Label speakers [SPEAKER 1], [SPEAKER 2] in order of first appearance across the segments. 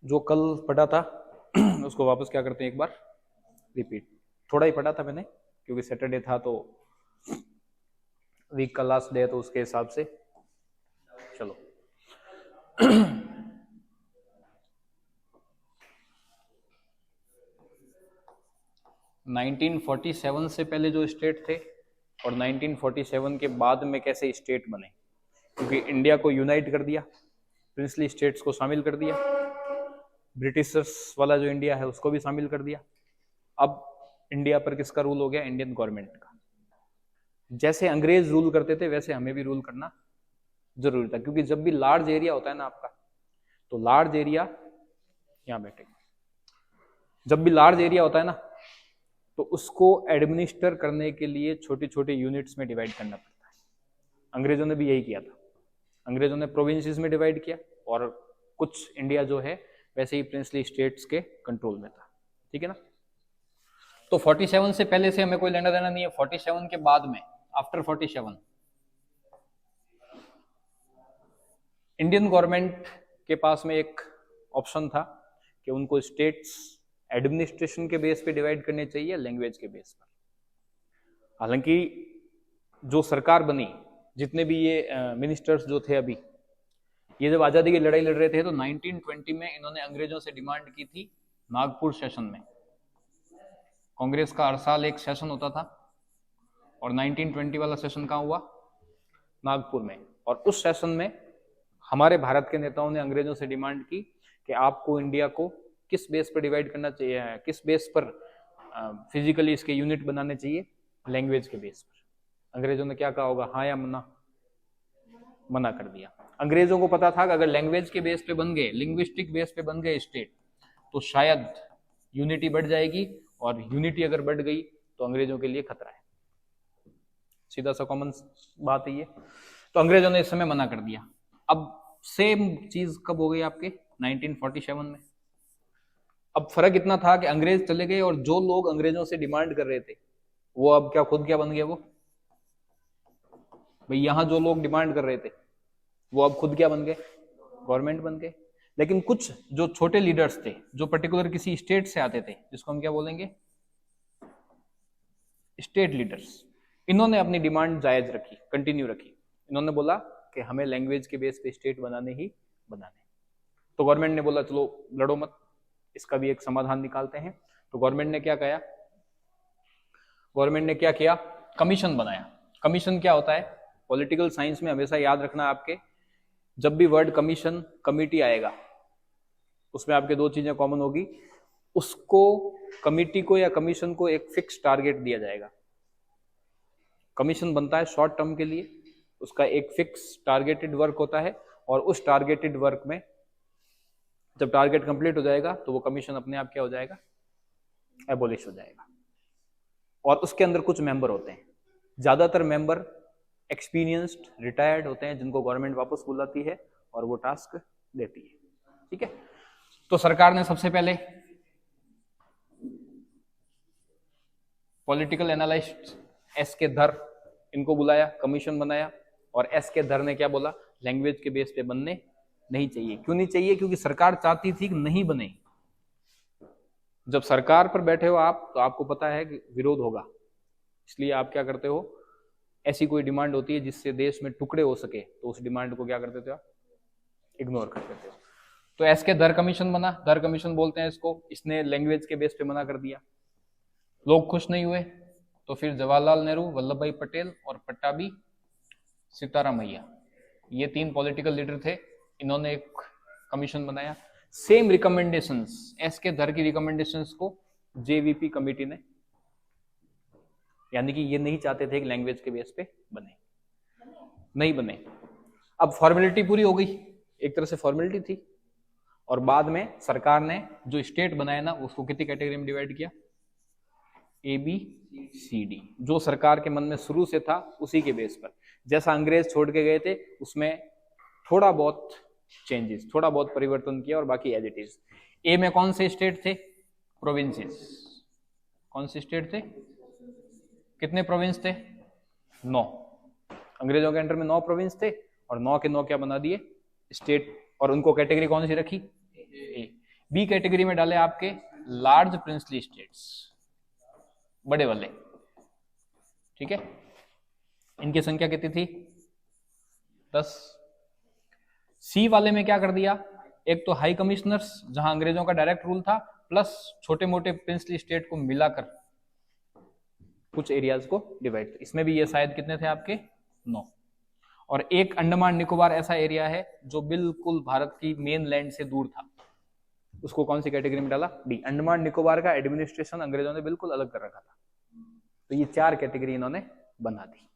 [SPEAKER 1] जो कल पढ़ा था उसको वापस क्या करते हैं, एक बार रिपीट। थोड़ा ही पढ़ा था मैंने क्योंकि सैटरडे था तो वीक का लास्ट डे है तो उसके हिसाब से चलो। 1947 से पहले जो स्टेट थे और 1947 के बाद में कैसे स्टेट बने, क्योंकि इंडिया को यूनाइट कर दिया, प्रिंसली स्टेट्स को शामिल कर दिया, ब्रिटिशर्स वाला जो इंडिया है उसको भी शामिल कर दिया। अब इंडिया पर किसका रूल हो गया, इंडियन गवर्नमेंट का। जैसे अंग्रेज रूल करते थे वैसे हमें भी रूल करना जरूरी था, क्योंकि जब भी लार्ज एरिया होता है ना आपका, तो लार्ज एरिया, यहाँ बैठे, जब भी लार्ज एरिया होता है ना तो उसको एडमिनिस्टर करने के लिए छोटे छोटे यूनिट्स में डिवाइड करना पड़ता है। अंग्रेजों ने भी यही किया था, अंग्रेजों ने प्रोविंसेस में डिवाइड किया और कुछ इंडिया जो है वैसे ही प्रिंसली स्टेट्स के कंट्रोल में था। ठीक है ना। तो 47 से पहले से हमें कोई लेना देना नहीं है, 47 के बाद में, आफ्टर 47 इंडियन गवर्नमेंट के पास में एक ऑप्शन था कि उनको स्टेट्स एडमिनिस्ट्रेशन के बेस पे डिवाइड करने चाहिए, लैंग्वेज के बेस पर। हालांकि जो सरकार बनी, जितने भी ये मिनिस्टर्स जो थे अभी, ये जब आजादी की लड़ाई लड़ रहे थे तो 1920 में इन्होंने अंग्रेजों से डिमांड की थी नागपुर सेशन में। कांग्रेस का हर साल एक सेशन होता था और 1920 वाला सेशन कहाँ हुआ, नागपुर में। और उस सेशन में हमारे भारत के नेताओं ने अंग्रेजों से डिमांड की कि आपको इंडिया को किस बेस पर डिवाइड करना चाहिए, किस बेस पर फिजिकली इसके यूनिट बनाने चाहिए, लैंग्वेज के बेस पर। अंग्रेजों ने क्या कहा होगा, हाँ या मना, मना कर दिया। अंग्रेजों को पता था कि अगर लैंग्वेज के बेस पे बन गए, लिंग्विस्टिक बेस पे बन गए स्टेट, तो शायद यूनिटी बढ़ जाएगी, और यूनिटी अगर बढ़ गई तो अंग्रेजों के लिए खतरा है। सीधा सा कॉमन बात है ये। तो अंग्रेजों ने इस समय मना कर दिया। अब सेम चीज कब हो गई आपके, 1947 में। अब फर्क इतना था कि अंग्रेज चले गए और जो लोग अंग्रेजों से डिमांड कर रहे थे वो अब क्या खुद क्या बन गए, वो भाई यहां जो लोग डिमांड कर रहे थे वो अब खुद क्या बन गए, गवर्नमेंट बन गए। लेकिन कुछ जो छोटे लीडर्स थे, जो पर्टिकुलर किसी स्टेट से आते थे, जिसको हम क्या बोलेंगे, स्टेट लीडर्स, इन्होंने अपनी डिमांड जायज रखी, कंटिन्यू रखी। इन्होंने बोला कि हमें लैंग्वेज के बेस पे स्टेट बनाने ही बनाने। तो गवर्नमेंट ने बोला चलो लड़ो मत, इसका भी एक समाधान निकालते हैं। तो गवर्नमेंट ने क्या किया, गवर्नमेंट ने क्या किया, कमीशन बनाया। कमीशन क्या होता है, पॉलिटिकल साइंस में हमेशा याद रखना आपके, जब भी वर्ड कमीशन, कमिटी आएगा, उसमें आपके दो चीजें कॉमन होगी। उसको, कमिटी को या कमीशन को एक फिक्स टारगेट दिया जाएगा। कमीशन बनता है शॉर्ट टर्म के लिए, उसका एक फिक्स टारगेटेड वर्क होता है, और उस टारगेटेड वर्क में जब टारगेट कंप्लीट हो जाएगा तो वो कमीशन अपने आप क्या हो जाएगा, एबोलिश हो जाएगा। और उसके अंदर कुछ मेंबर होते हैं, ज्यादातर मेंबर एक्सपीरियंस्ड रिटायर्ड होते हैं, जिनको गवर्नमेंट वापस बुलाती है और वो टास्क देती है। ठीक है। तो सरकार ने सबसे पहले पॉलिटिकल एनालिस्ट एस के धर, इनको बुलाया, कमीशन बनाया, और एस के धर ने क्या बोला, लैंग्वेज के बेस पे बनने नहीं चाहिए। क्यों नहीं चाहिए, क्योंकि सरकार चाहती थी कि नहीं बने। जब सरकार पर बैठे हो आप तो आपको पता है कि विरोध होगा, इसलिए आप क्या करते हो, ऐसी कोई डिमांड होती है जिससे देश में टुकड़े हो सके तो उस डिमांड को क्या कर देते हो आप, इग्नोर कर देते हो। तो एस के धर कमीशन बना, धर कमीशन बोलते हैं इसको, इसने लैंग्वेज के बेस पे मना कर दिया। लोग खुश नहीं हुए, तो फिर जवाहरलाल नेहरू, वल्लभ भाई पटेल और पट्टाभी सीतारामैया, ये तीन पॉलिटिकल लीडर थे, इन्होंने एक कमीशन बनाया। सेम रिकमेंडेशंस, एस के धर की रिकमेंडेशंस को जेवीपी कमेटी ने, यानी कि ये नहीं चाहते थे कि लैंग्वेज के बेस पे बने, नहीं बने। अब फॉर्मेलिटी पूरी हो गई, एक तरह से फॉर्मेलिटी थी। और बाद में सरकार ने जो स्टेट बनाया ना, उसको कितनी कैटेगरी में डिवाइड किया, ए बी सी डी, जो सरकार के मन में शुरू से था उसी के बेस पर। जैसा अंग्रेज छोड़ के गए थे उसमें थोड़ा बहुत चेंजेस, थोड़ा बहुत परिवर्तन किया, और बाकी एज इट इज। ए में कौन से स्टेट थे, प्रोविंसेस। कौन से स्टेट थे, कितने प्रोविंस थे, 9। अंग्रेजों के अंडर में 9 प्रोविंस थे, और 9 के 9 क्या बना दिए, स्टेट। और उनको कैटेगरी कौन सी रखी, ए। बी कैटेगरी में डाले आपके लार्ज प्रिंसली स्टेट्स, बड़े वाले, ठीक है। इनकी संख्या कितनी थी? 10। सी वाले में क्या कर दिया, एक तो हाई कमिश्नर्स जहां अंग्रेजों का डायरेक्ट रूल था, प्लस छोटे मोटे प्रिंसली स्टेट को मिलाकर कुछ एरियाज को डिवाइड। इसमें भी ये शायद कितने थे आपके? 9। और एक अंडमान निकोबार ऐसा एरिया है जो बिल्कुल भारत की मेन लैंड से दूर था, उसको कौन सी कैटेगरी में डाला? डी। अंडमान निकोबार का एडमिनिस्ट्रेशन अंग्रेजों ने बिल्कुल अलग कर रखा था। तो ये 4 कैटेगरी इन्होंने बना दी।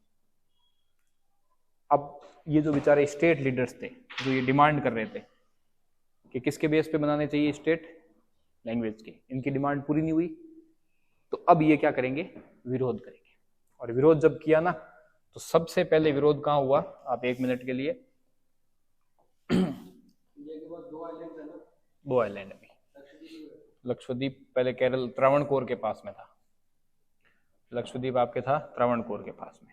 [SPEAKER 1] अब ये जो बेचारे स्टेट लीडर्स थे जो ये डिमांड कर रहे थे कि किसके बेस पे बनाने चाहिए स्टेट? लैंग्वेज के, इनकी डिमांड पूरी नहीं हुई, तो अब ये क्या करेंगे? विरोध करेंगे। और विरोध जब किया ना, तो सबसे पहले विरोध कहाँ हुआ? आप 1 मिनट के लिए 2 आइलैंड में, लक्षद्वीप पहले केरल त्रावणकोर के पास में था, लक्षद्वीप आपके था त्रावणकोर के पास में।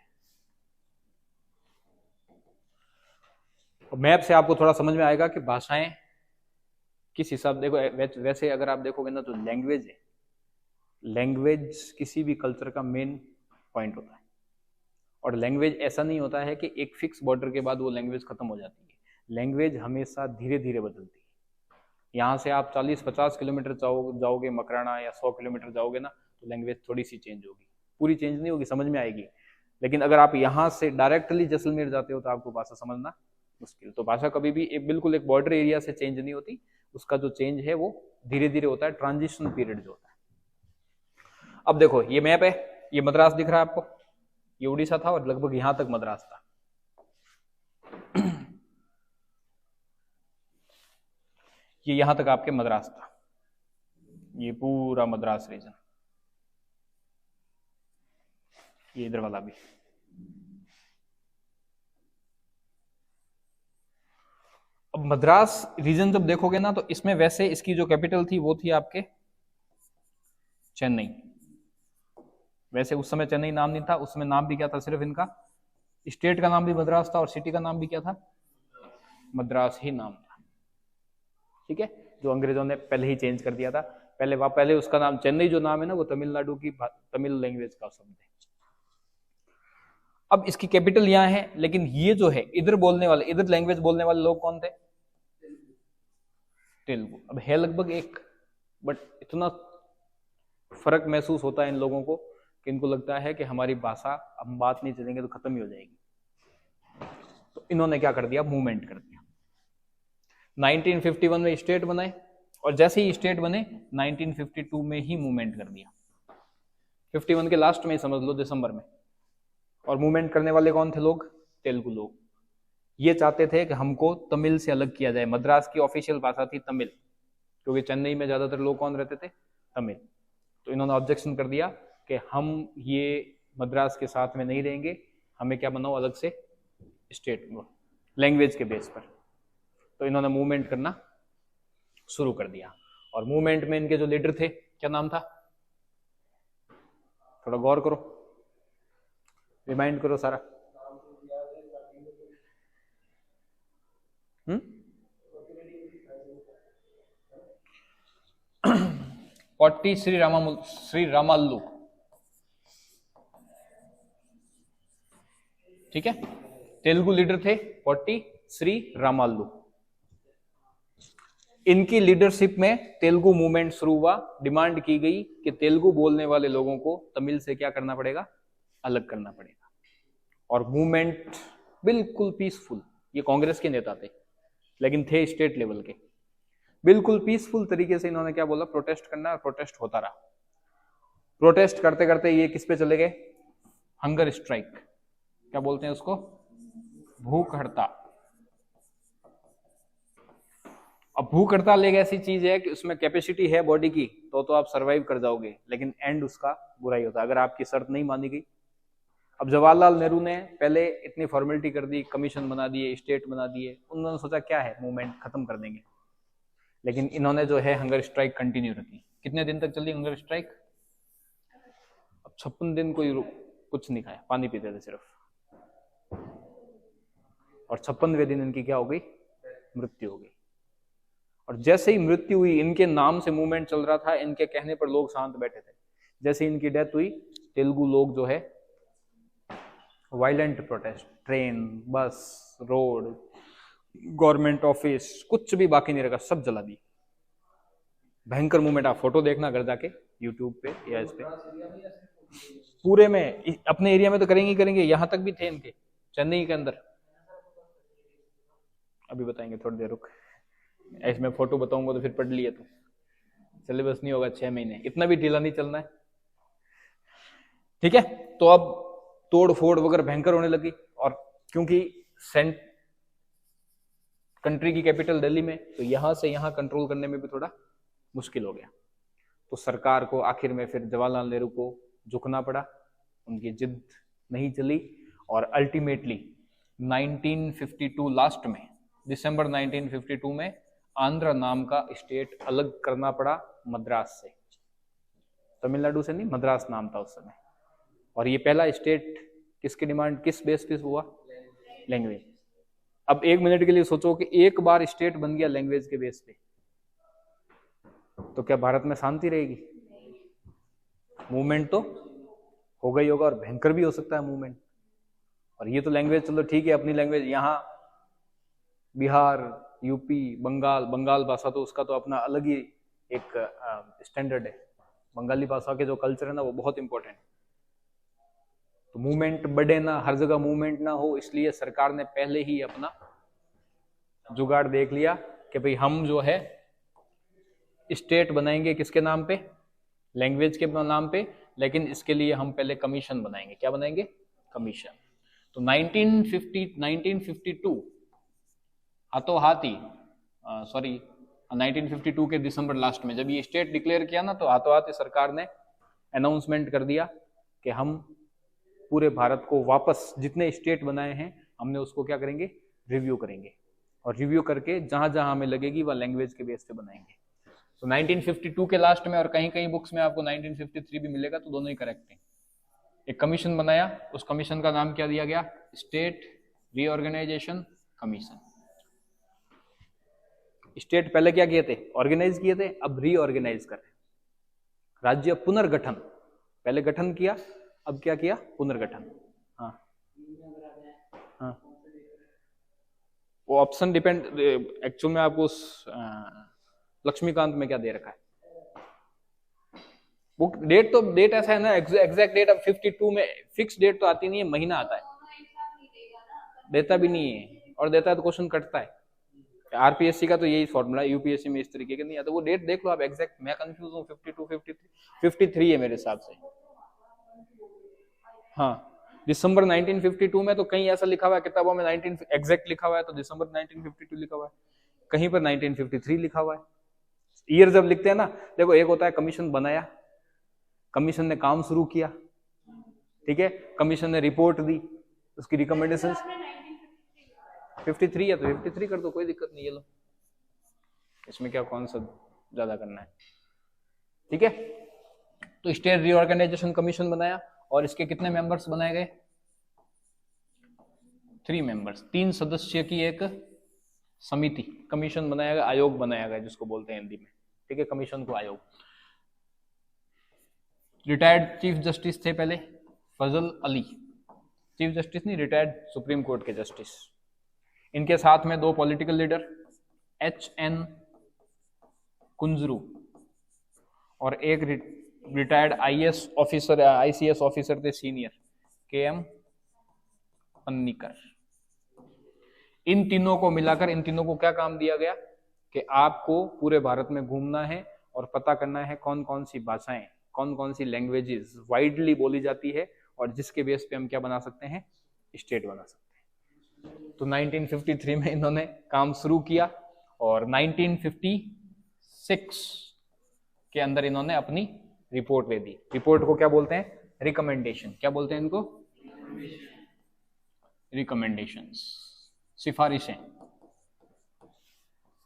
[SPEAKER 1] मैप से आपको थोड़ा समझ में आएगा कि भाषाएं किस हिसाब, देखो वैसे अगर आप देखोगे ना तो लैंग्वेज है, लैंग्वेज किसी भी कल्चर का मेन पॉइंट होता है। और लैंग्वेज ऐसा नहीं होता है कि एक फिक्स बॉर्डर के बाद वो लैंग्वेज खत्म हो जाती है। लैंग्वेज हमेशा धीरे धीरे बदलती है। यहाँ से आप 40-50 किलोमीटर जाओगे मकराना, या 100 किलोमीटर जाओगे ना, तो लैंग्वेज थोड़ी सी चेंज होगी, पूरी चेंज नहीं होगी, समझ में आएगी। लेकिन अगर आप यहाँ से डायरेक्टली जैसलमेर जाते हो तो आपको भाषा समझना मुश्किल। तो भाषा कभी भी बिल्कुल एक बॉर्डर एरिया से चेंज नहीं होती, उसका जो चेंज है वो धीरे धीरे होता है, ट्रांजिशन पीरियड जो होता है। अब देखो ये मैप है, ये मद्रास दिख रहा है आपको, ये उड़ीसा था और लगभग यहां तक मद्रास था। ये यहां तक आपके मद्रास था, ये पूरा मद्रास रीजन, ये इधर वाला भी। अब मद्रास रीजन जब देखोगे ना, तो इसमें वैसे इसकी जो कैपिटल थी वो थी आपके चेन्नई। वैसे उस समय चेन्नई नाम नहीं था, उस समय नाम भी क्या था? सिर्फ इनका स्टेट का नाम भी मद्रास था और सिटी का नाम भी क्या था? मद्रास ही नाम था, ठीक है। जो अंग्रेजों ने पहले ही चेंज कर दिया था। पहले उसका नाम, चेन्नई जो नाम है ना, वो तमिलनाडु की तमिल लैंग्वेज का शब्द है। अब इसकी कैपिटल यहाँ है, लेकिन ये जो है इधर बोलने वाले, इधर लैंग्वेज बोलने वाले लोग कौन थे? तेलुगु। अब है लगभग एक, बट इतना फर्क महसूस होता है इन लोगों को कि इनको लगता है कि हमारी भाषा, हम बात नहीं चलेंगे तो खत्म ही हो जाएगी। तो इन्होंने क्या कर दिया? मूवमेंट कर दिया। 1951 में स्टेट बनाए, और जैसे ही स्टेट बने 1952 में ही मूवमेंट कर दिया। 51 के लास्ट में समझ लो, दिसंबर में। और मूवमेंट करने वाले कौन थे लोग? तेलुगु लोग। ये चाहते थे कि हमको तमिल से अलग किया जाए। मद्रास की ऑफिशियल भाषा थी तमिल, क्योंकि चेन्नई में ज्यादातर लोग कौन रहते थे? तमिल। तो इन्होंने ऑब्जेक्शन कर दिया कि हम ये मद्रास के साथ में नहीं रहेंगे, हमें क्या बनाओ अलग से स्टेट, लैंग्वेज के बेस पर। तो इन्होंने मूवमेंट करना शुरू कर दिया। और मूवमेंट में इनके जो लीडर थे, क्या नाम था? थोड़ा गौर करो, रिमाइंड करो सारा। पोट्टी श्री रामाल्लू, ठीक है। तेलुगु लीडर थे पोट्टी श्री रामाल्लू। इनकी लीडरशिप में तेलुगु मूवमेंट शुरू हुआ। डिमांड की गई कि तेलुगु बोलने वाले लोगों को तमिल से क्या करना पड़ेगा? अलग करना पड़ेगा। और मूवमेंट बिल्कुल पीसफुल, ये कांग्रेस के नेता थे लेकिन थे स्टेट लेवल के। बिल्कुल पीसफुल तरीके से इन्होंने क्या बोला? प्रोटेस्ट करना, और प्रोटेस्ट होता रहा। प्रोटेस्ट करते करते ये किस पे चले गए? हंगर स्ट्राइक, क्या बोलते हैं उसको? भूख हड़ताल। अब भूख हड़ताल एक ऐसी चीज है कि उसमें कैपेसिटी है बॉडी की तो आप सरवाइव कर जाओगे, लेकिन एंड उसका बुरा ही होता है अगर आपकी शर्त नहीं मानी गई। अब जवाहरलाल नेहरू ने पहले इतनी फॉर्मेलिटी कर दी, कमीशन बना दिए, स्टेट बना दिए, उन्होंने सोचा क्या है, मूवमेंट खत्म कर देंगे। लेकिन इन्होंने जो है हंगर स्ट्राइक कंटिन्यू रखी। कितने दिन तक चली हंगर स्ट्राइक? अब 56 दिन कोई कुछ नहीं खाया, पानी पीते थे सिर्फ। और 56वें दिन इनकी क्या हो गई? मृत्यु हो गई। और जैसे ही मृत्यु हुई, इनके नाम से मूवमेंट चल रहा था, इनके कहने पर लोग शांत बैठे थे। जैसे इनकी डेथ हुई, तेलुगु लोग जो है वायलेंट प्रोटेस्ट, ट्रेन, बस, रोड, गवर्नमेंट ऑफिस, कुछ भी बाकी नहीं रखा, सब जला दी। भयंकर मूवमेंट, आप फोटो देखना घर जाके यूट्यूब पे या इस पे। पूरे में, अपने एरिया में तो करेंगे ही करेंगे, यहां तक भी थे इनके, चेन्नई के अंदर। अभी बताएंगे, थोड़ी देर रुक, इसमें फोटो बताऊंगा तो फिर पढ़ लिए तो सिलेबस नहीं होगा 6 महीने, इतना भी ढीला नहीं चलना है, ठीक है। तो अब तोड़ फोड़ वगैरह भयंकर होने लगी, और क्योंकि कंट्री की कैपिटल दिल्ली में, तो यहां से यहां कंट्रोल करने में भी थोड़ा मुश्किल हो गया। तो सरकार को आखिर में फिर जवाहरलाल नेहरू को झुकना पड़ा, उनकी जिद नहीं चली, और अल्टीमेटली 1952 लास्ट में, दिसंबर 1952 में आंध्र नाम का स्टेट अलग करना पड़ा मद्रास से। तमिलनाडु से नहीं, मद्रास नाम था उस समय। और ये पहला स्टेट किसकी डिमांड, किस बेस पे हुआ, लैंग्वेज। अब 1 मिनट के लिए सोचो कि एक बार स्टेट बन गया लैंग्वेज के बेस पे, तो क्या भारत में शांति रहेगी? मूवमेंट तो होगा ही होगा, और भयंकर भी हो सकता है मूवमेंट। और ये तो लैंग्वेज चलो ठीक है, अपनी लैंग्वेज, यहाँ बिहार, यूपी, बंगाल भाषा तो उसका तो अपना अलग ही एक स्टैंडर्ड है। बंगाली भाषा के जो कल्चर है ना, वो बहुत इंपॉर्टेंट। तो मूवमेंट बढ़े ना, हर जगह मूवमेंट ना हो, इसलिए सरकार ने पहले ही अपना जुगाड़ देख लिया कि भाई हम जो है स्टेट बनाएंगे किसके नाम पे, लैंग्वेज के नाम पे, लेकिन इसके लिए हम पहले कमीशन बनाएंगे। क्या बनाएंगे? कमीशन। तो 1952 हाथों हाथी 1952 के दिसंबर लास्ट में जब ये स्टेट डिक्लेयर किया ना, तो हाथों हाथ सरकार ने अनाउंसमेंट कर दिया कि हम पूरे भारत को वापस जितने स्टेट बनाए हैं, हमने उसको क्या करेंगे, रिव्यू करेंगे, और रिव्यू करके जहां जहां हमें लगेगी वह लैंग्वेज के बेस पे बनाएंगे। तो 1952 के लास्ट में, और कहीं कहीं बुक्स में आपको 1953 भी मिलेगा, तो दोनों ही करेक्ट हैं। एक कमीशन बनाया, उस कमीशन का नाम क्या दिया गया? State reorganisation commission. स्टेट पहले क्या किए थे? ऑर्गेनाइज किए थे, अब रीऑर्गेनाइज कर रहे। राज्य पुनर्गठन, पहले गठन किया, अब क्या किया? पुनर्गठन। हाँ हाँ, वो ऑप्शन डिपेंड, एक्चुअल में आपको लक्ष्मीकांत में क्या दे रखा है बुक, डेट तो डेट ऐसा है ना, एग्जैक्ट डेट अब 52 में फिक्स डेट तो आती नहीं है, महीना आता है, देता भी नहीं है, और देता है तो क्वेश्चन कटता है। आरपीएससी का तो यही फॉर्मूला, यूपीएससी में इस तरीके का नहीं आता। वो डेट देख लो आप एग्जैक्ट, मैं कंफ्यूज हूँ, 52, 53 है मेरे हिसाब से। हाँ, दिसंबर 1952 में, तो कहीं ऐसा लिखा हुआ है किताबों में 19 एग्जैक्ट लिखा हुआ है, तो दिसंबर 1952 लिखा हुआ है, कहीं पर 1953 लिखा हुआ है। ईयर जब लिखते हैं ना, देखो एक होता है कमीशन बनाया, कमीशन ने काम शुरू किया, ठीक है, कमीशन ने रिपोर्ट दी, उसकी रिकमेंडेशन 53 है तो 53 कर दो, कोई दिक्कत नहीं है, लो इसमें क्या कौन सा ज्यादा करना है, ठीक है। तो स्टेट रीऑर्गेनाइजेशन कमीशन बनाया, और इसके कितने मेंबर्स बनाए गए? 3 मेंबर्स, 3 सदस्य की एक समिति, कमीशन बनाया गया, आयोग बनाया गया जिसको बोलते हैं हिंदी में, ठीक है, कमीशन को आयोग। रिटायर्ड चीफ जस्टिस थे पहले, फजल अली, चीफ जस्टिस नहीं, रिटायर्ड सुप्रीम कोर्ट के जस्टिस। इनके साथ में 2 पॉलिटिकल लीडर, HN कुंजरू, और एक retired IAS officer, ICS officer थे सीनियर, KM पन्नीकर। इन तीनों को मिलाकर, इन तीनों को क्या काम दिया गया कि आपको पूरे भारत में घूमना है और पता करना है कौन कौन सी भाषाएं, कौन कौन सी लैंग्वेजेस वाइडली बोली जाती है, और जिसके बेस पे हम क्या बना सकते हैं? स्टेट बना सकते हैं। तो 1953 में इन्होंने काम शुरू किया, और 1956 के अंदर इन्होंने अपनी रिपोर्ट दे दी। रिपोर्ट को क्या बोलते हैं? रिकमेंडेशन। क्या बोलते हैं इनको? रिकमेंडेशंस, सिफारिशें।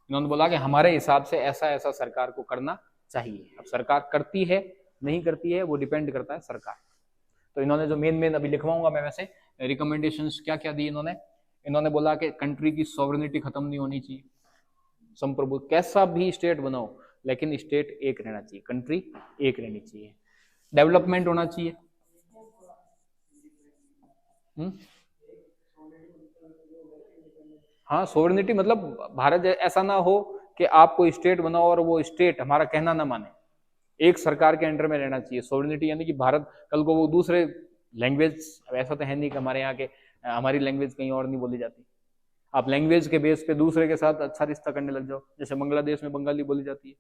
[SPEAKER 1] इन्होंने बोला कि हमारे हिसाब से ऐसा ऐसा सरकार को करना चाहिए। अब सरकार करती है नहीं करती है, वो डिपेंड करता है सरकार। तो इन्होंने जो मेन अभी लिखवाऊंगा मैं, वैसे रिकमेंडेशंस क्या क्या दी इन्होंने। इन्होंने बोला कि कंट्री की सॉवरेनिटी खत्म नहीं होनी चाहिए, संप्रभु, कैसा भी स्टेट बनाओ लेकिन स्टेट एक रहना चाहिए, कंट्री एक रहनी चाहिए, डेवलपमेंट होना चाहिए। हाँ, सोवरेनिटी मतलब भारत ऐसा ना हो कि आप कोई स्टेट बनाओ और वो स्टेट हमारा कहना ना माने, एक सरकार के अंडर में रहना चाहिए। सोवरेनिटी यानी कि भारत कल को वो दूसरे लैंग्वेज, ऐसा तो है नहीं कि हमारे यहाँ के हमारी लैंग्वेज कहीं और नहीं बोली जाती, आप लैंग्वेज के बेस पे दूसरे के साथ अच्छा रिश्ता करने लग जाओ। जैसे बांग्लादेश में बंगाली बोली जाती है,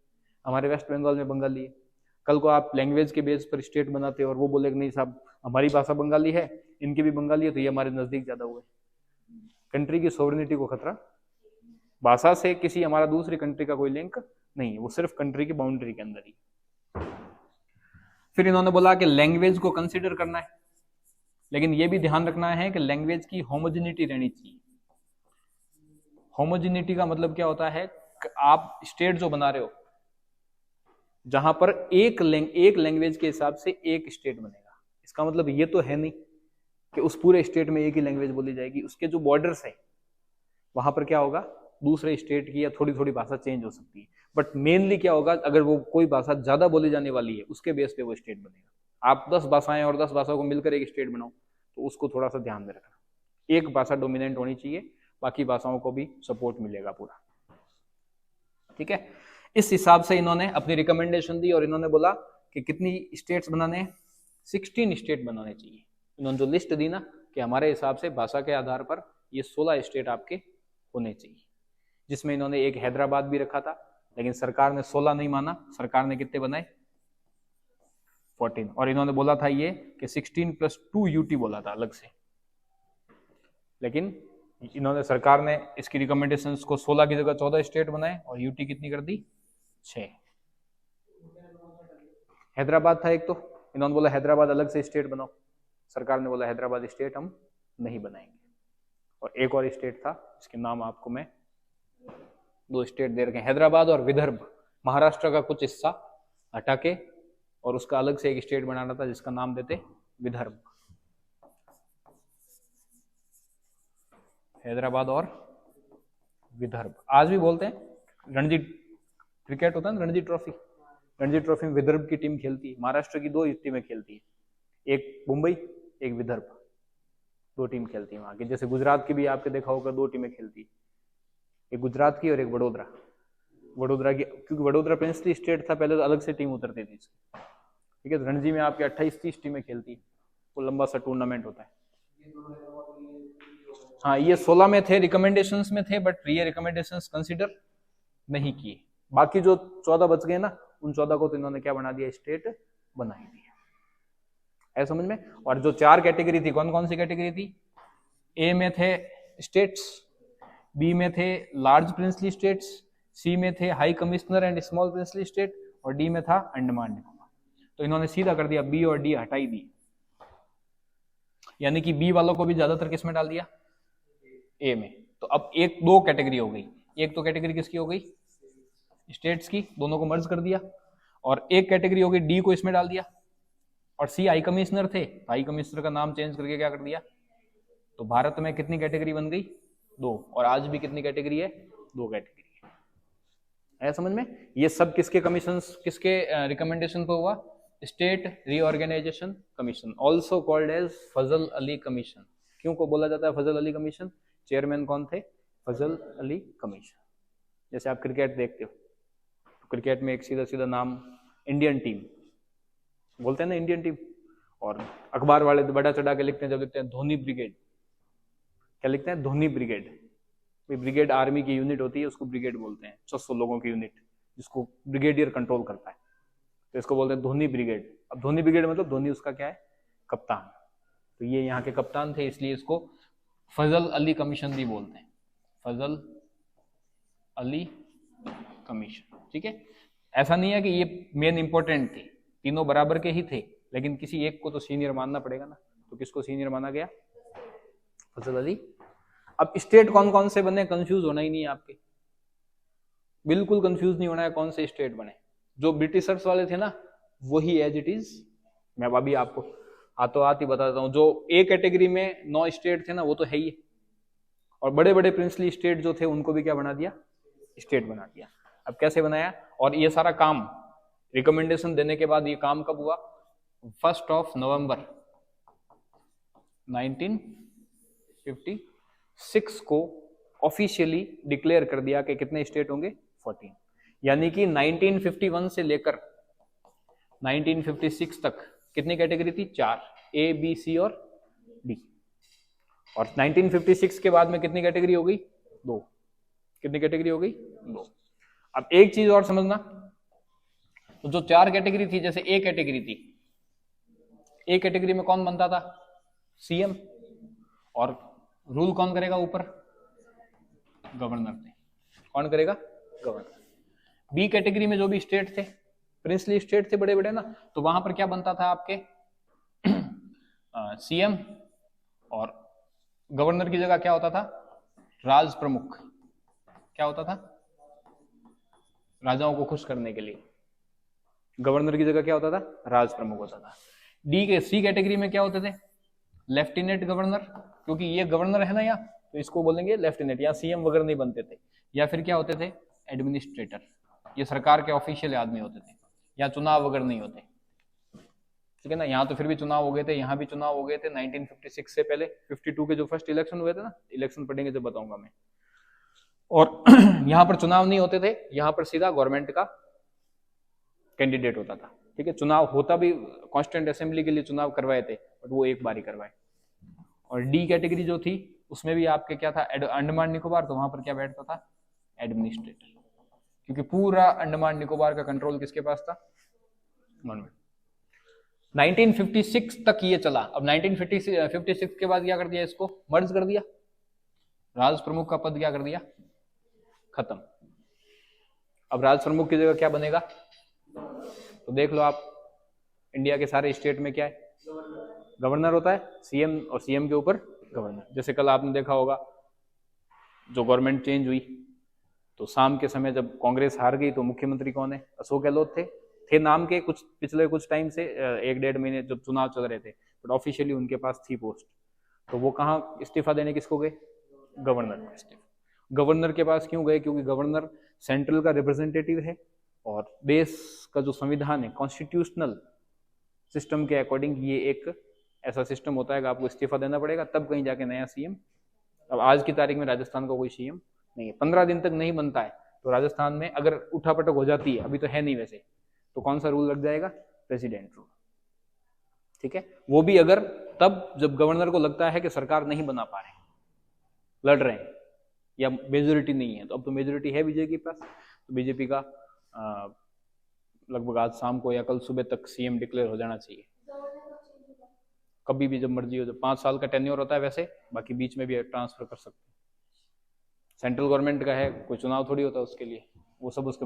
[SPEAKER 1] हमारे वेस्ट बंगाल में बंगाली है, कल को आप लैंग्वेज के बेस पर स्टेट बनाते हो और वो बोले कि नहीं साहब हमारी भाषा बंगाली है, इनकी भी बंगाली है, तो ये हमारे नजदीक ज्यादा हुए। कंट्री की सोवरेनिटी को खतरा, भाषा से किसी हमारा दूसरी कंट्री का कोई लिंक नहीं, वो सिर्फ कंट्री की बाउंड्री के अंदर ही। फिर इन्होंने बोला कि लैंग्वेज को कंसिडर करना है, लेकिन ये भी ध्यान रखना है कि लैंग्वेज की होमोजेनिटी रहनी चाहिए। होमोजेनिटी का मतलब क्या होता है, आप स्टेट जो बना रहे हो जहां पर एक लैंग्वेज के हिसाब से एक स्टेट बनेगा, इसका मतलब ये तो है नहीं कि उस पूरे स्टेट में एक ही लैंग्वेज बोली जाएगी। उसके जो बॉर्डर्स है वहां पर क्या होगा, दूसरे स्टेट की या थोड़ी थोड़ी भाषा चेंज हो सकती है, बट मेनली क्या होगा, अगर वो कोई भाषा ज्यादा बोली जाने वाली है उसके बेस पे वो स्टेट बनेगा। आप 10 भाषाएं और 10 भाषाओं को मिलकर एक स्टेट बनाओ तो उसको थोड़ा सा ध्यान में रखना, एक भाषा डोमिनेंट होनी चाहिए, बाकी भाषाओं को भी सपोर्ट मिलेगा पूरा। ठीक है, इस हिसाब से इन्होंने अपनी रिकमेंडेशन दी और इन्होंने बोला कि कितनी स्टेट्स बनाने हैं, 16 स्टेट बनाने चाहिए। इन्होंने जो लिस्ट दी ना कि हमारे हिसाब से भाषा के आधार पर ये 16 स्टेट आपके होने चाहिए, जिसमें इन्होंने एक हैदराबाद भी रखा था, लेकिन सरकार ने 16 नहीं माना, सरकार ने कितने बनाए, 14। और इन्होंने बोला था ये कि 16+2 यूटी बोला था अलग से, लेकिन इन्होंने सरकार ने इसकी रिकमेंडेशंस को 16 की जगह 14 स्टेट बनाए और यूटी कितनी कर दी, 6। हैदराबाद था एक, तो इन्होंने बोला हैदराबाद अलग से स्टेट बनाओ, सरकार ने बोला हैदराबाद स्टेट हम नहीं बनाएंगे। और एक और स्टेट था, इसके नाम आपको मैं 2 स्टेट दे रखे हैं, हैदराबाद और विदर्भ, महाराष्ट्र का कुछ हिस्सा हटा के और उसका अलग से एक स्टेट बनाना था जिसका नाम देते विदर्भ। हैदराबाद और विदर्भ आज भी बोलते हैं। रणजी क्रिकेट होता है ना, रणजी ट्रॉफी में विदर्भ की टीम खेलती है, महाराष्ट्र की 2 टीमें खेलती है, एक मुंबई एक विदर्भ, 2 टीम खेलती है वहां की। जैसे गुजरात की भी आपके देखा होगा 2 टीमें खेलती है, एक गुजरात की और एक वडोदरा की, क्योंकि वडोदरा प्रिंसली स्टेट था पहले तो अलग से टीम उतरती थी इसकी। ठीक है, रणजी में आपके 28-30 टीमें खेलती है, वो लंबा सा टूर्नामेंट होता है। हाँ, ये 16 में थे, रिकमेंडेशंस में थे, बट ये रिकमेंडेशंस कंसीडर नहीं किए। बाकी जो 14 बच गए ना, उन 14 को तो इन्होंने क्या बना दिया, स्टेट बना ही दिया। है समझ में। और जो 4 कैटेगरी थी, कौन कौन सी कैटेगरी थी, ए में थे स्टेट्स, बी में थे लार्ज प्रिंसली स्टेट्स, सी में थे high commissioner and small princely state, और डी में था अंडमान निकोबार। तो इन्होंने सीधा कर दिया, बी और डी हटाई दी, यानी कि बी वालों को भी ज्यादातर किस में डाल दिया, ए में। तो अब 1-2 कैटेगरी हो गई, एक तो कैटेगरी किसकी हो गई, स्टेट्स की, दोनों को मर्ज कर दिया, और एक कैटेगरी हो गई डी को इसमें डाल दिया, और सी हाई कमिश्नर थे, हाई कमिश्नर का नाम चेंज करके क्या कर दिया। तो भारत में कितनी कैटेगरी बन गई, 2, और आज भी कितनी कैटेगरी है, 2 कैटेगरी है समझ में। ये सब किसके कमीशन, किसके रिकमेंडेशन पर हुआ, state reorganisation commission, also called as Fazal Ali commission. क्यों को बोला जाता है फजल अली कमीशन, चेयरमैन कौन थे, फजल अली कमीशन। जैसे आप क्रिकेट देखते हो, तो क्रिकेट में एक सीधा सीधा नाम इंडियन टीम बोलते हैं ना, इंडियन टीम, और अखबार वाले बड़ा चढ़ा के लिखते हैं, जब लिखते हैं धोनी ब्रिगेड, क्या लिखते हैं, धोनी ब्रिगेड। ब्रिगेड आर्मी की यूनिट होती है, उसको ब्रिगेड बोलते हैं, 600 लोगों की यूनिट जिसको ब्रिगेडियर कंट्रोल करता है, तो इसको बोलते हैं धोनी ब्रिगेड। अब धोनी ब्रिगेड मतलब धोनी उसका क्या है, कप्तान, तो ये यहाँ के कप्तान थे, इसलिए इसको फजल अली कमीशन भी बोलते हैं, फजल अली कमीशन। ठीक है, ऐसा नहीं है कि ये मेन इंपॉर्टेंट थे, तीनों बराबर के ही थे, लेकिन किसी एक को तो सीनियर मानना पड़ेगा ना, तो किसको सीनियर माना गया, फजल अली। अब स्टेट कौन कौन से बने, कंफ्यूज होना ही नहीं है आपके, बिल्कुल कंफ्यूज नहीं होना है कौन से स्टेट बने। जो ब्रिटिशर्स वाले थे ना, वही एज इट इज, मैं अभी आपको हाथों हाथ ही बता देता हूँ। जो ए कैटेगरी में 9 स्टेट थे ना, वो तो है ही, और बड़े बड़े प्रिंसली स्टेट जो थे उनको भी क्या बना दिया, स्टेट बना दिया। अब कैसे बनाया, और ये सारा काम रिकमेंडेशन देने के बाद ये काम कब हुआ, 1 नवंबर 1956 को ऑफिशियली डिक्लेयर कर दिया कि कितने स्टेट होंगे, 14। यानी कि 1951 से लेकर 1956 तक कितनी कैटेगरी थी, 4, ए बी सी और डी। और 1956 के बाद में कितनी कैटेगरी हो गई, 2। कितनी कैटेगरी हो गई, 2। अब एक चीज और समझना, तो जो 4 कैटेगरी थी, जैसे ए कैटेगरी थी, ए कैटेगरी में कौन बनता था, सीएम, और रूल कौन करेगा ऊपर, गवर्नर थे। कौन करेगा, गवर्नर। बी कैटेगरी में जो भी स्टेट थे, प्रिंसली स्टेट थे बड़े बड़े ना, तो वहां पर क्या बनता था आपके सीएम, और गवर्नर की जगह क्या होता था, राज प्रमुख। क्या होता था, राजाओं को खुश करने के लिए गवर्नर की जगह क्या होता था, राज प्रमुख होता था। सी कैटेगरी में क्या होते थे, लेफ्टिनेंट गवर्नर, क्योंकि ये गवर्नर है ना यहाँ, तो इसको बोलेंगे लेफ्टिनेंट। यहाँ सीएम वगैरह नहीं बनते थे। या फिर क्या होते थे, एडमिनिस्ट्रेटर, ये सरकार के ऑफिशियल आदमी होते थे, या चुनाव वगैरह नहीं होते, ठीक है ना। यहाँ तो फिर भी चुनाव हो गए थे, यहाँ भी चुनाव हो गए थे 1956 से पहले। 52 के जो फर्स्ट इलेक्शन हुए थे ना, इलेक्शन पढ़ेंगे जब बताऊंगा मैं। और यहाँ पर चुनाव नहीं होते थे, यहाँ पर सीधा गवर्नमेंट का कैंडिडेट होता था, ठीक है। चुनाव होता भी, कॉन्स्टिट्यूएंट असेंबली के लिए चुनाव करवाए थे, बट वो एक बार ही करवाए। और डी कैटेगरी जो थी, उसमें भी आपके क्या था, अंडमान निकोबार, तो वहां पर क्या बैठता था, एडमिनिस्ट्रेटर, क्योंकि पूरा अंडमान निकोबार का कंट्रोल किसके पास था, गवर्नमेंट। 1956 तक ये चला। अब 1956 के बाद क्या कर दिया, इसको मर्ज कर दिया, राज प्रमुख का पद क्या कर दिया, खत्म। अब राज प्रमुख की जगह क्या बनेगा, तो देख लो आप, इंडिया के सारे स्टेट में क्या है, गवर्नर होता है, सीएम, और सीएम के ऊपर गवर्नर। जैसे कल आपने देखा होगा, जो गवर्नमेंट चेंज हुई, तो शाम के समय जब कांग्रेस हार गई, तो मुख्यमंत्री कौन है, अशोक गहलोत थे नाम के, कुछ पिछले कुछ टाइम से 1-1.5 महीने जब चुनाव चल रहे थे, बट ऑफिशियली उनके पास थी पोस्ट। तो वो कहाँ इस्तीफा देने किसको गए, गवर्नर को इस्तीफा। गवर्नर के पास क्यों गए, क्योंकि गवर्नर सेंट्रल का रिप्रेजेंटेटिव है, और देश का जो संविधान है, कॉन्स्टिट्यूशनल सिस्टम के अकॉर्डिंग ये एक ऐसा सिस्टम होता है कि आपको इस्तीफा देना पड़ेगा, तब कहीं जाके नया सीएम। अब आज की तारीख में राजस्थान का कोई सीएम नहीं है, 15 दिन तक नहीं बनता है, तो राजस्थान में अगर उठापटक हो जाती है, अभी तो है नहीं वैसे, तो कौन सा रूल लग जाएगा, प्रेसिडेंट रूल, ठीक है। वो भी अगर तब जब गवर्नर को लगता है कि सरकार नहीं बना पा रहे, लड़ रहे हैं, या मेजोरिटी नहीं है। तो अब तो मेजोरिटी है बीजेपी के पास, तो बीजेपी का लगभग आज शाम को या कल सुबह तक सीएम डिक्लेयर हो जाना चाहिए। कभी भी जब मर्जी हो, जब 5 साल का टेन्योर होता है वैसे, बाकी बीच में भी ट्रांसफर कर सकते हैं। सेंट्रल गवर्नमेंट का है, कोई चुनाव थोड़ी होता है उसके लिए, वो सब उसके।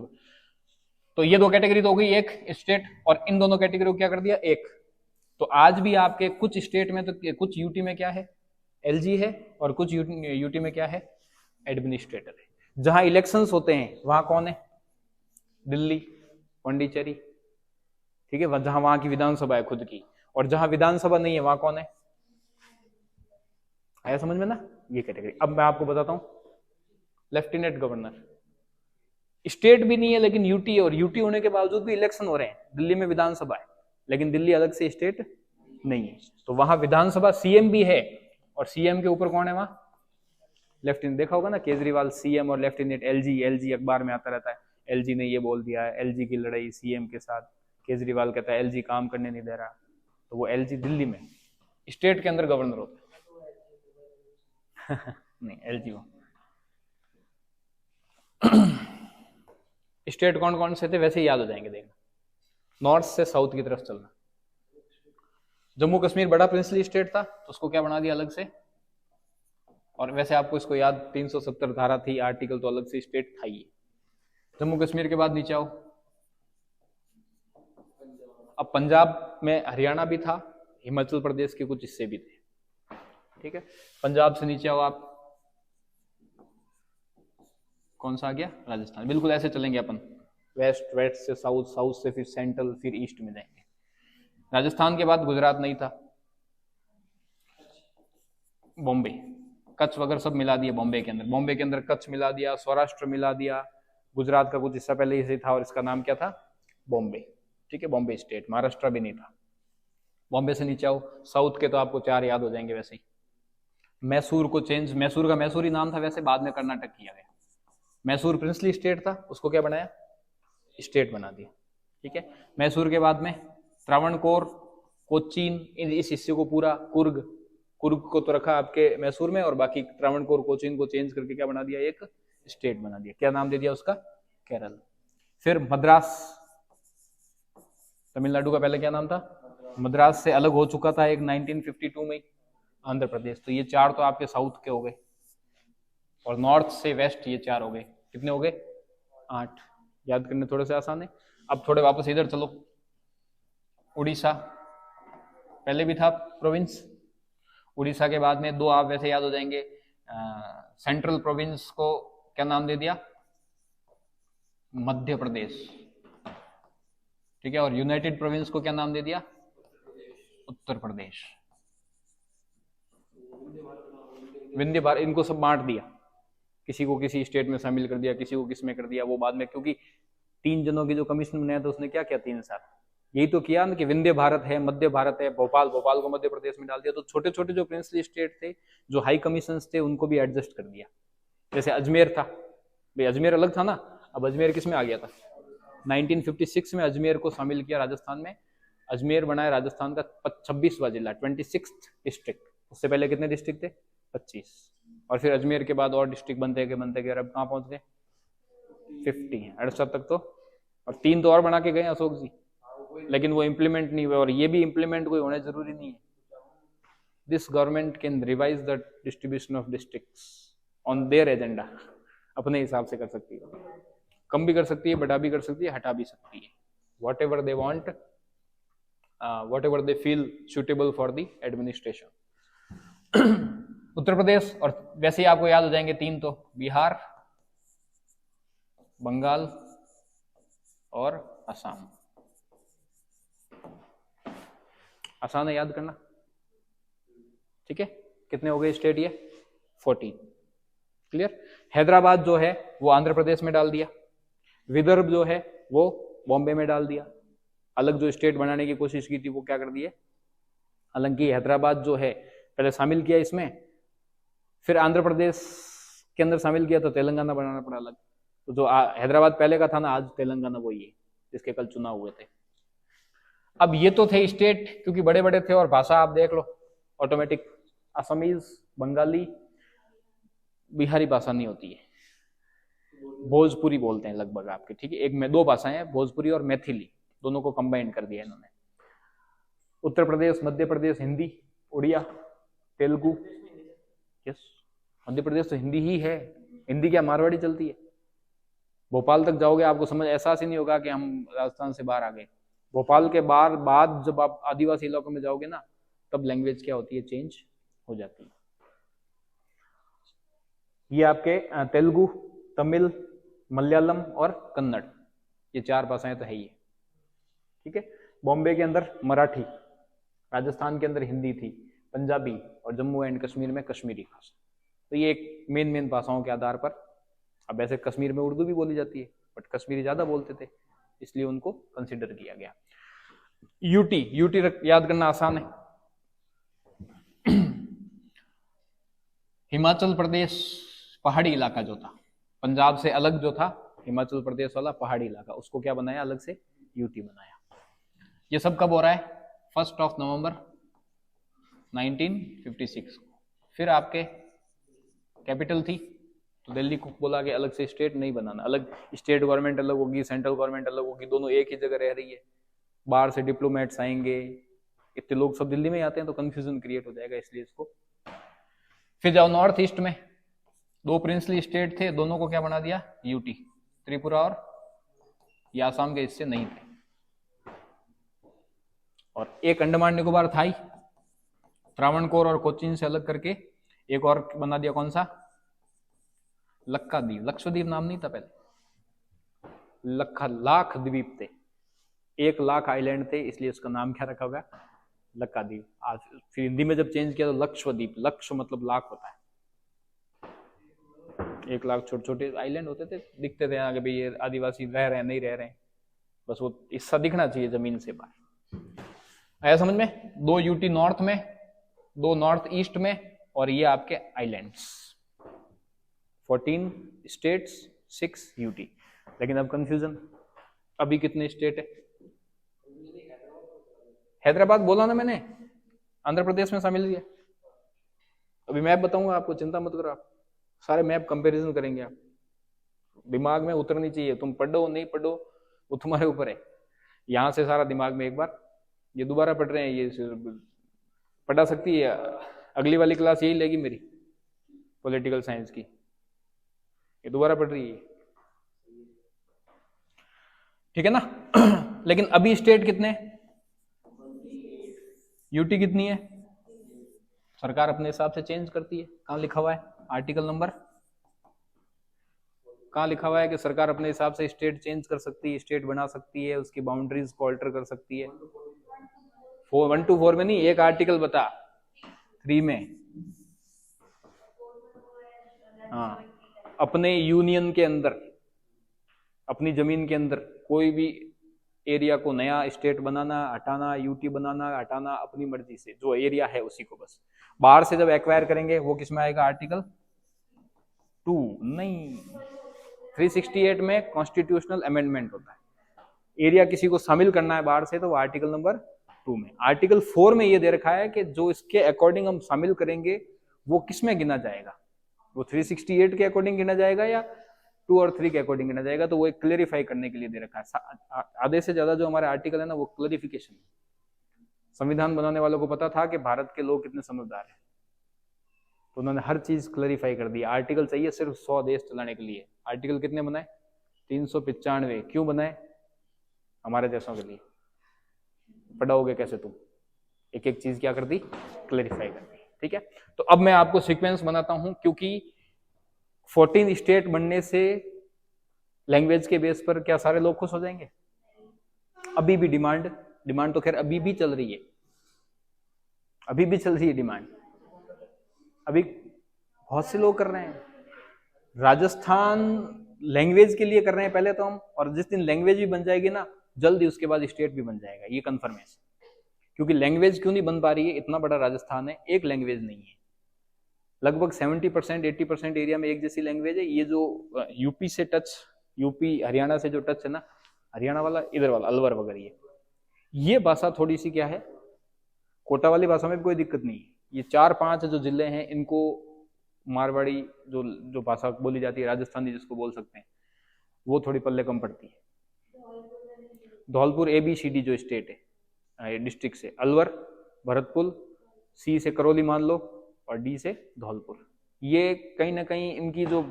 [SPEAKER 1] तो ये 2 कैटेगरी तो हो गई, एक स्टेट, और इन दोनों कैटेगरी को क्या कर दिया, एक। तो आज भी आपके कुछ स्टेट में, तो कुछ यूटी में क्या है, एलजी है, और कुछ यूटी में क्या है, एडमिनिस्ट्रेटर है। जहां इलेक्शंस होते हैं वहां कौन है, दिल्ली, पांडिचेरी, ठीक है, जहां वहां की विधानसभा है खुद की। और जहां विधानसभा नहीं है वहां कौन है, आया समझ में ना, ये कैटेगरी। अब मैं आपको बताता हूं, लेफ्टिनेंट गवर्नर, स्टेट भी नहीं है लेकिन यूटी है, और यूटी होने के बावजूद भी इलेक्शन हो रहे हैं। दिल्ली में विधानसभा है, लेकिन दिल्ली अलग से स्टेट नहीं है, तो वहां विधानसभा, सीएम भी है, और सीएम के ऊपर कौन है वहां, लेफ्टिनेंट। देखा होगा ना, केजरीवाल सीएम और लेफ्टिनेंट, एलजी अखबार में आता रहता है, एलजी ने ये बोल दिया है, एलजी की लड़ाई सीएम के साथ। केजरीवाल कहता है एलजी काम करने नहीं दे रहा, तो वो एलजी दिल्ली में स्टेट के अंदर गवर्नर होता है नहीं, एलजी वो स्टेट कौन कौन से थे वैसे ही याद हो जाएंगे, देखना, नॉर्थ से साउथ की तरफ चलना। जम्मू कश्मीर बड़ा प्रिंसली स्टेट था, तो उसको क्या बना दिया अलग से, और वैसे आपको इसको याद, 370 धारा थी, आर्टिकल, तो अलग से स्टेट था ही। जम्मू कश्मीर के बाद नीचे आओ, अब पंजाब में हरियाणा भी था, हिमाचल प्रदेश के कुछ हिस्से भी थे, ठीक है। पंजाब से नीचे आओ आप, कौन सा आ गया, राजस्थान। बिल्कुल ऐसे चलेंगे अपन, वेस्ट, वेस्ट से साउथ, साउथ से फिर सेंट्रल, फिर ईस्ट में जाएंगे। राजस्थान के बाद गुजरात नहीं था, बॉम्बे, कच्छ वगैरह सब मिला दिया बॉम्बे के अंदर। बॉम्बे के अंदर कच्छ मिला दिया, सौराष्ट्र मिला दिया, गुजरात का कुछ हिस्सा पहले से था और इसका नाम क्या था, बॉम्बे। ठीक है, बॉम्बे स्टेट, महाराष्ट्र भी नहीं था। बॉम्बे से नीचे आओ, साउथ के तो आपको 4 याद हो जाएंगे वैसे ही। मैसूर को चेंज, मैसूर का मैसूरी नाम था वैसे, बाद में कर्नाटक किया गया। मैसूर प्रिंसली स्टेट था, उसको क्या बनाया, स्टेट बना दिया। ठीक है, मैसूर के बाद में त्रावणकोर, कोचीन, इस हिस्से को पूरा, कुर्ग को तो रखा आपके मैसूर में, और बाकी त्रावणकोर कोचीन को चेंज करके क्या बना दिया, एक स्टेट बना दिया। क्या नाम दे दिया उसका, केरल। फिर मद्रास, तमिलनाडु का पहले क्या नाम था, मद्रास से अलग हो चुका था एक 1952 में आंध्र प्रदेश। तो ये 4 तो आपके साउथ के हो गए, और नॉर्थ से वेस्ट ये 4 हो गए। कितने हो गए, 8। याद करने थोड़े से आसान है। अब थोड़े वापस इधर चलो, उड़ीसा पहले भी था प्रोविंस। उड़ीसा के बाद में 2 आप वैसे याद हो जाएंगे, सेंट्रल प्रोविंस को क्या नाम दे दिया, मध्य प्रदेश। ठीक है, और यूनाइटेड प्रोविंस को क्या नाम दे दिया, उत्तर प्रदेश। विंध्य भारत, इनको सब बांट दिया, किसी को किसी स्टेट में शामिल कर दिया, किसी को किस में कर दिया, वो बाद में, क्योंकि 3 जनों की जो कमीशन बनाया था उसने क्या किया 3 साल, यही तो किया ना कि विंध्य भारत है, मध्य भारत है, भोपाल को मध्य प्रदेश में डाल दिया। तो छोटे छोटे जो प्रिंसली स्टेट थे, जो हाई कमीशन थे, उनको भी एडजस्ट कर दिया। जैसे अजमेर था, भाई अजमेर अलग था ना, अब अजमेर किस में आ गया था, 1956 में अजमेर को शामिल किया राजस्थान में। अजमेर बनाया राजस्थान का 26वां जिला, 26th डिस्ट्रिक्ट। उससे पहले कितने डिस्ट्रिक्ट थे, 25। और फिर अजमेर के बाद और डिस्ट्रिक्ट बनते गए, और अब कहाँ पहुंच गए, 50, 68 तक तो। और 3 तो और बना के गए अशोक जी, लेकिन वो इम्प्लीमेंट नहीं हुए, और ये भी इम्प्लीमेंट कोई होने जरूरी नहीं है। This government can revise the distribution of districts on their agenda, अपने हिसाब से कर सकती है, कम भी कर सकती है, बढ़ा भी कर सकती है, हटा भी सकती है, whatever they want, whatever they feel suitable for the administration. Uttar Pradesh, और वैसे ही आपको याद हो जाएंगे 3 तो, बिहार, बंगाल और असम। आसान है याद करना। ठीक है, कितने हो गए स्टेट ये, 14। क्लियर। हैदराबाद जो है वो आंध्र प्रदेश में डाल दिया, विदर्भ जो है वो बॉम्बे में डाल दिया। अलग जो स्टेट बनाने की कोशिश की थी वो क्या कर दिए, हालांकि हैदराबाद जो है पहले शामिल किया इसमें, फिर आंध्र प्रदेश के अंदर शामिल किया, तो तेलंगाना बनाना पड़ा अलग। तो जो हैदराबाद पहले का था ना, आज तेलंगाना वही है जिसके कल चुनाव हुए थे। अब ये तो थे स्टेट, क्योंकि बड़े बड़े थे, और भाषा आप देख लो ऑटोमेटिक, असमीज, बंगाली, बिहारी भाषा नहीं होती है, भोजपुरी बोलते हैं लगभग आपके। ठीक है, एक में 2 भाषाएं हैं, भोजपुरी और मैथिली, दोनों को कंबाइन कर दिया इन्होंने। उत्तर प्रदेश, मध्य प्रदेश हिंदी, उड़िया, तेलुगु। यस, मध्य प्रदेश तो हिंदी ही है, हिंदी क्या मारवाड़ी चलती है। भोपाल तक जाओगे आपको समझ एहसास ही नहीं होगा कि हम राजस्थान से बाहर आ गए। भोपाल के बाद जब आप आदिवासी इलाकों में जाओगे ना, तब लैंग्वेज क्या होती है, चेंज हो जाती है। ये आपके तेलुगु, तमिल, मलयालम और कन्नड़, ये 4 भाषाएं तो है ही। ठीक है, बॉम्बे के अंदर मराठी, राजस्थान के अंदर हिंदी थी, पंजाबी, और जम्मू एंड कश्मीर में कश्मीरी भाषा। तो ये एक मेन भाषाओं के आधार पर, अब ऐसे कश्मीर में उर्दू भी बोली जाती है, बट कश्मीरी ज्यादा बोलते थे, इसलिए उनको कंसिडर किया गया। यूटी याद करना आसान है। हिमाचल प्रदेश पहाड़ी इलाका जो था, पंजाब से अलग जो था हिमाचल प्रदेश वाला पहाड़ी इलाका, उसको क्या बनाया, अलग से यूटी बनाया। ये सब कब हो रहा है, 1 नवंबर 1956 को। फिर आपके कैपिटल थी, तो दिल्ली को बोला कि अलग से स्टेट नहीं बनाना, अलग स्टेट गवर्नमेंट अलग होगी, सेंट्रल गवर्नमेंट अलग होगी, दोनों एक ही जगह रह रही है। बाहर से डिप्लोमेट्स आएंगे, इतने लोग सब दिल्ली में आते हैं, तो कंफ्यूजन क्रिएट हो जाएगा, इसलिए इसको। फिर जाओ नॉर्थ ईस्ट में, 2 प्रिंसली स्टेट थे, दोनों को क्या बना दिया, यूटी। त्रिपुरा और ये आसाम के हिस्से नहीं थे, और एक अंडमान निकोबार था ही, त्रावणकोर और कोचीन से अलग करके एक और बना दिया, कौन सा, लक्काद्वीप। लक्षद्वीप नाम नहीं था पहले, लाख द्वीप थे, 1 लाख आइलैंड थे, इसलिए उसका नाम क्या रखा हुआ, लक्काद्वीप। आज फिर हिंदी में जब चेंज किया तो लक्षद्वीप, लक्ष्य मतलब लाख होता है। 1 लाख छोटे छोटे आइलैंड होते थे, दिखते थे यहाँ के भाई ये आदिवासी रह रहे हैं नहीं रह रहे हैं, बस वो हिस्सा दिखना चाहिए जमीन से बाहर। आया समझ में? 2 यूटी नॉर्थ में, 2 नॉर्थ ईस्ट में, और ये आपके आइलैंड्स, 14 स्टेट्स, 6 यूटी। लेकिन अब कंफ्यूजन, अभी कितने स्टेट है? हैदराबाद बोला ना मैंने, आंध्र प्रदेश में शामिल है। अभी मैप बताऊंगा आपको, चिंता मत करो, आप सारे मैप कंपैरिजन करेंगे, आप दिमाग में उतरनी चाहिए, तुम पढ़ो नहीं पढ़ो वो तुम्हारे ऊपर है। यहां से सारा दिमाग में एक बार, ये दोबारा पढ़ रहे हैं, ये पढ़ा सकती है, अगली वाली क्लास यही लेगी मेरी पॉलिटिकल साइंस की, ये दोबारा पढ़ रही है, ठीक है ना। लेकिन अभी स्टेट कितने, यूटी कितनी है? सरकार अपने हिसाब से चेंज करती है। कहां लिखा हुआ है आर्टिकल नंबर, कहां लिखा हुआ है कि सरकार अपने हिसाब से स्टेट चेंज कर सकती है, स्टेट बना सकती है, उसकी बाउंड्रीज को अल्टर कर सकती है? 124 में नहीं, एक आर्टिकल बता 3 में। हाँ, अपने यूनियन के अंदर, अपनी जमीन के अंदर कोई भी एरिया को नया स्टेट बनाना, हटाना, यूटी बनाना, हटाना अपनी मर्जी से, जो एरिया है उसी को, बस बाहर से जब एक्वायर करेंगे वो किसमें आएगा? आर्टिकल 2 नहीं, 368 में कॉन्स्टिट्यूशनल अमेंडमेंट होता है। एरिया किसी को शामिल करना है बाहर से तो वो आर्टिकल नंबर 2 में। आर्टिकल 4 में ये दे रखा है कि जो इसके अकॉर्डिंग हम शामिल करेंगे वो किसमें गिना जाएगा, वो 368 के अकॉर्डिंग गिना जाएगा या 2 और 3 के अकॉर्डिंग गिना जाएगा। तो वो एक क्लेरिफाई करने के लिए दे रखा है। आधे से ज्यादा जो हमारे आर्टिकल है ना वो क्लेरिफिकेशन। संविधान बनाने वालों को पता था कि भारत के लोग कितने समझदार हैं, तो उन्होंने हर चीज क्लेरिफाई कर दी। आर्टिकल चाहिए सिर्फ 100 देश चलाने के लिए। आर्टिकल कितने बनाए? 395। क्यों बनाए? हमारे देशों के लिए। पढ़ाओगे कैसे तुम? एक एक चीज क्या कर दी? क्लेरिफाई कर दी, ठीक है। तो अब मैं आपको सीक्वेंस बनाता हूं, क्योंकि 14 स्टेट बनने से लैंग्वेज के बेस पर क्या सारे लोग खुश हो जाएंगे? अभी भी डिमांड तो खैर अभी भी चल रही है, अभी भी चल रही है डिमांड, अभी बहुत से लोग कर रहे हैं। राजस्थान लैंग्वेज के लिए कर रहे हैं पहले तो हम, और जिस दिन लैंग्वेज भी बन जाएगी ना जल्दी उसके बाद स्टेट भी बन जाएगा, ये कंफर्मेशन। क्योंकि लैंग्वेज क्यों नहीं बन पा रही है? इतना बड़ा राजस्थान है, एक लैंग्वेज नहीं है, लगभग 70% 80% एरिया में एक जैसी लैंग्वेज है। ये जो यूपी से टच, यूपी हरियाणा से जो टच है ना, हरियाणा वाला इधर वाला अलवर वगैरह, ये भाषा थोड़ी सी क्या है, कोटा वाली भाषा में भी कोई दिक्कत नहीं है। ये 4-5 जो जिले हैं इनको मारवाड़ी जो भाषा बोली जाती है, राजस्थानी जिसको बोल सकते हैं, वो थोड़ी पल्ले कम पड़ती है। धौलपुर ABCD जो स्टेट है, डिस्ट्रिक्ट से अलवर, भरतपुर, C से करौली मान लो, और D से धौलपुर। ये कहीं ना कहीं इनकी जो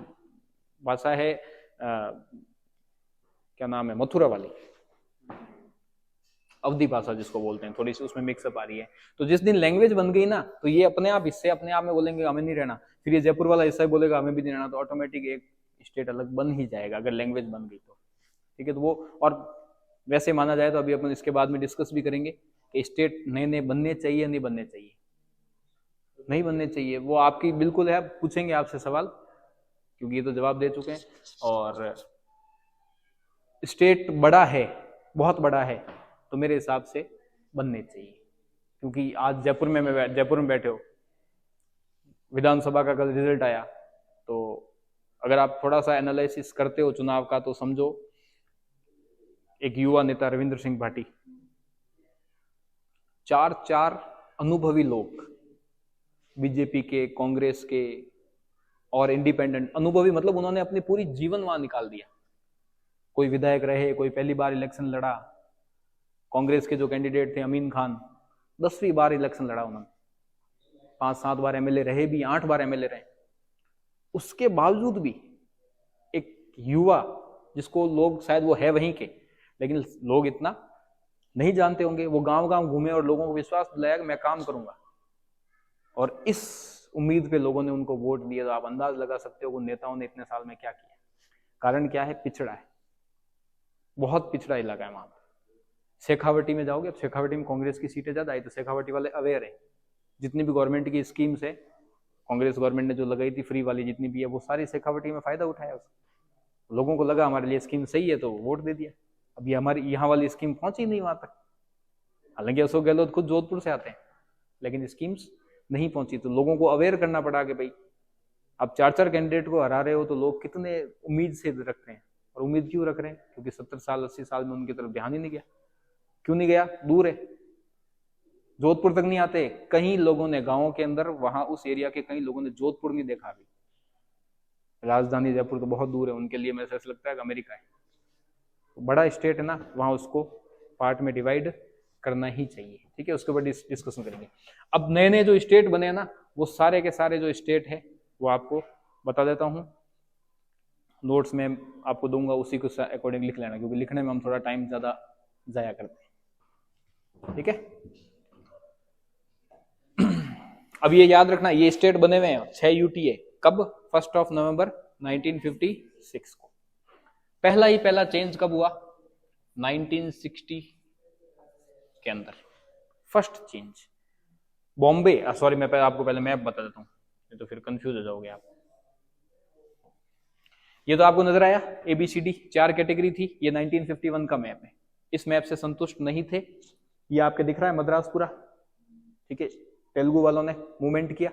[SPEAKER 1] भाषा है क्या नाम है, मथुरा वाली अवधी भाषा जिसको बोलते हैं, थोड़ी सी उसमें मिक्सअप आ रही है। तो जिस दिन लैंग्वेज बन गई ना तो ये अपने आप हिस्से अपने आप में बोलेंगे हमें नहीं रहना, फिर ये जयपुर वाला हिस्सा बोलेगा हमें भी नहीं रहना, तो ऑटोमेटिक एक स्टेट अलग बन ही जाएगा अगर लैंग्वेज बन गई तो, ठीक है। तो वो, और वैसे माना जाए तो अभी अपन इसके बाद में डिस्कस भी करेंगे कि स्टेट नए नए बनने चाहिए नहीं बनने चाहिए, नहीं बनने चाहिए, वो आपकी बिल्कुल है, पूछेंगे आपसे सवाल क्योंकि ये तो जवाब दे चुके हैं। और स्टेट बड़ा है, बहुत बड़ा है, तो मेरे हिसाब से बनने चाहिए। क्योंकि आज जयपुर में बैठे हो, विधानसभा का कल रिजल्ट आया, तो अगर आप थोड़ा सा एनालिसिस करते हो चुनाव का तो समझो एक युवा नेता रविंद्र सिंह भाटी, 4 अनुभवी लोग, बीजेपी के, कांग्रेस के और इंडिपेंडेंट, अनुभवी मतलब उन्होंने अपनी पूरी जीवन वहां निकाल दिया। कोई विधायक रहे, कोई पहली बार इलेक्शन लड़ा, कांग्रेस के जो कैंडिडेट थे अमीन खान 10वीं बार इलेक्शन लड़ा उन्होंने, 5-7 बार एमएलए रहे भी, 8 बार एमएलए रहे। उसके बावजूद भी एक युवा जिसको लोग, शायद वो है वहीं के लेकिन लोग इतना नहीं जानते होंगे, वो गांव गांव घूमे और लोगों को विश्वास दिलाया कि मैं काम करूंगा, और इस उम्मीद पे लोगों ने उनको वोट दिए। तो आप अंदाज लगा सकते हो उन नेताओं ने इतने साल में क्या किया। कारण क्या है? पिछड़ा है, बहुत पिछड़ा इलाका है वहां पर। शेखावटी में जाओगे, अब शेखावटी में कांग्रेस की सीटें ज्यादा आई तो शेखावटी वाले अवेयर है, जितनी भी गवर्नमेंट की स्कीम्स है कांग्रेस गवर्नमेंट ने जो लगाई थी फ्री वाली जितनी भी है, वो सारी शेखावटी में फायदा उठाया उसका। लोगों को लगा हमारे लिए स्कीम सही है तो वोट दे दिया। अभी हमारी यहाँ वाली स्कीम पहुंची नहीं वहां तक। हालांकि अशोक गहलोत खुद जोधपुर से आते हैं, लेकिन स्कीम्स नहीं पहुंची। तो लोगों को अवेयर करना पड़ा कि भाई आप 4-4 कैंडिडेट को हरा रहे हो तो लोग कितने उम्मीद से रख रहे हैं। और उम्मीद क्यों रख रहे हैं? क्योंकि 70 साल 80 साल में उनकी तरफ ध्यान ही नहीं गया। क्यों नहीं गया? दूर है, जोधपुर तक नहीं आते। कई लोगों ने गांवों के अंदर, वहां उस एरिया के कई लोगों ने जोधपुर नहीं देखा अभी। राजधानी जयपुर तो बहुत दूर है उनके लिए, मेरे से ऐसा लगता है कि अमेरिका है। तो बड़ा स्टेट है ना, वहां उसको पार्ट में डिवाइड करना ही चाहिए। ठीक है, उसके बाद डिस्कशन करेंगे। अब नए नए जो स्टेट बने ना, वो सारे के सारे जो स्टेट है वो आपको बता देता हूं। नोट्स में आपको दूंगा, उसी के अकॉर्डिंग लिख लेना, क्योंकि लिखने में हम थोड़ा टाइम ज्यादा जाया करते हैं। ठीक है, अब ये याद रखना, ये स्टेट बने हुए हैं 6 यूटीए। कब? 1 नवंबर 1956 को। पहला चेंज कब हुआ? 1960 के अंदर फर्स्ट चेंज। बॉम्बे, सॉरी मैं आपको पहले मैप बता देता हूं, नहीं तो फिर कंफ्यूज हो जाओगे आप। ये तो आपको नजर आया, ABCD 4 कैटेगरी थी। ये 1951 का मैप है। इस मैप से संतुष्ट नहीं थे। ये आपके दिख रहा है मद्रासपुरा। ठीक है, तेलुगु वालों ने मूवमेंट किया,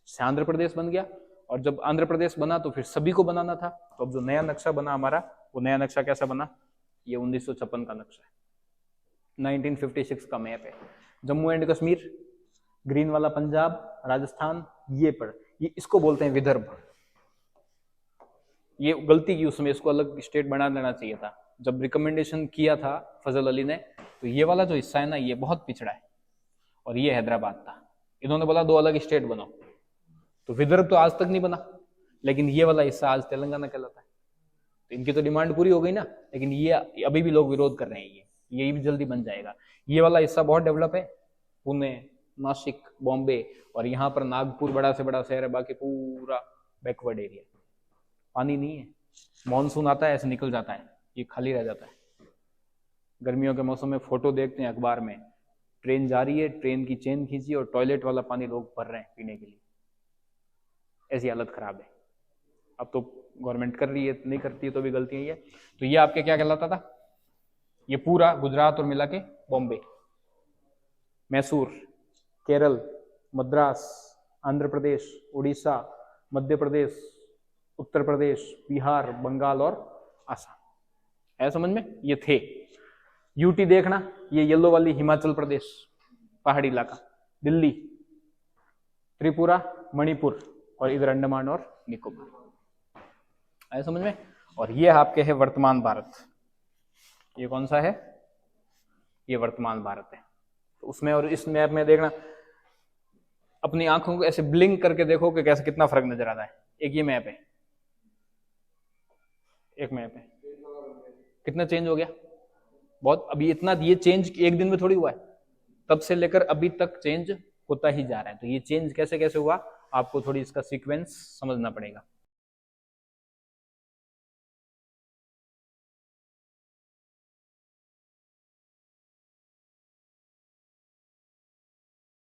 [SPEAKER 1] आंध्र प्रदेश बन गया। और जब आंध्र प्रदेश बना तो फिर सभी को बनाना था। तो अब जो नया नक्शा बना हमारा, वो नया नक्शा कैसा बना? ये 1956 का नक्शा है, 1956 का मैप है। जम्मू एंड कश्मीर, ग्रीन वाला पंजाब, राजस्थान, ये इसको बोलते हैं विदर्भ। ये गलती की उसमें, इसको अलग स्टेट बना देना चाहिए था। जब रिकमेंडेशन किया था फजल अली ने, तो ये वाला जो हिस्सा है ना, ये बहुत पिछड़ा है और ये हैदराबाद था। इन्होंने बोला 2 अलग स्टेट बनाओ, तो विदर्भ तो आज तक नहीं बना, लेकिन ये वाला हिस्सा आज तेलंगाना कहलाता है। तो इनकी तो डिमांड पूरी हो गई ना, लेकिन ये अभी भी लोग विरोध कर रहे हैं। ये भी जल्दी बन जाएगा। ये वाला हिस्सा बहुत डेवलप है, पुणे, नासिक, बॉम्बे, और यहाँ पर नागपुर बड़ा से बड़ा शहर है। बाकी पूरा बैकवर्ड एरिया, पानी नहीं है। मॉनसून आता है ऐसे निकल जाता है, ये खाली रह जाता है। गर्मियों के मौसम में फोटो देखते हैं अखबार में, ट्रेन जा रही है, ट्रेन की चेन खींची और टॉयलेट वाला पानी लोग भर रहे हैं पीने के लिए। ऐसी हालत खराब है। अब तो गवर्नमेंट कर रही है, नहीं करती है तो भी गलती है। तो ये आपके क्या कहलाता था? ये पूरा गुजरात और मिला के बॉम्बे, मैसूर, केरल, मद्रास, आंध्र प्रदेश, उड़ीसा, मध्य प्रदेश, उत्तर प्रदेश, बिहार, बंगाल और आसाम। है समझ में? ये थे। यूटी देखना, ये येलो वाली हिमाचल प्रदेश पहाड़ी इलाका, दिल्ली, त्रिपुरा, मणिपुर, और इधर अंडमान और निकोबार। है समझ में? और ये आपके है वर्तमान भारत। ये कौन सा है? ये वर्तमान भारत है। तो उसमें और इस मैप में देखना, अपनी आंखों को ऐसे ब्लिंक करके देखो कि कैसे कितना फर्क नजर आता है। एक ये मैप है, एक मैप है, कितना चेंज हो गया? बहुत। अभी इतना, ये चेंज एक दिन में थोड़ी हुआ है, तब से लेकर अभी तक चेंज होता ही जा रहा है। तो ये चेंज कैसे कैसे हुआ, आपको थोड़ी इसका सीक्वेंस समझना पड़ेगा।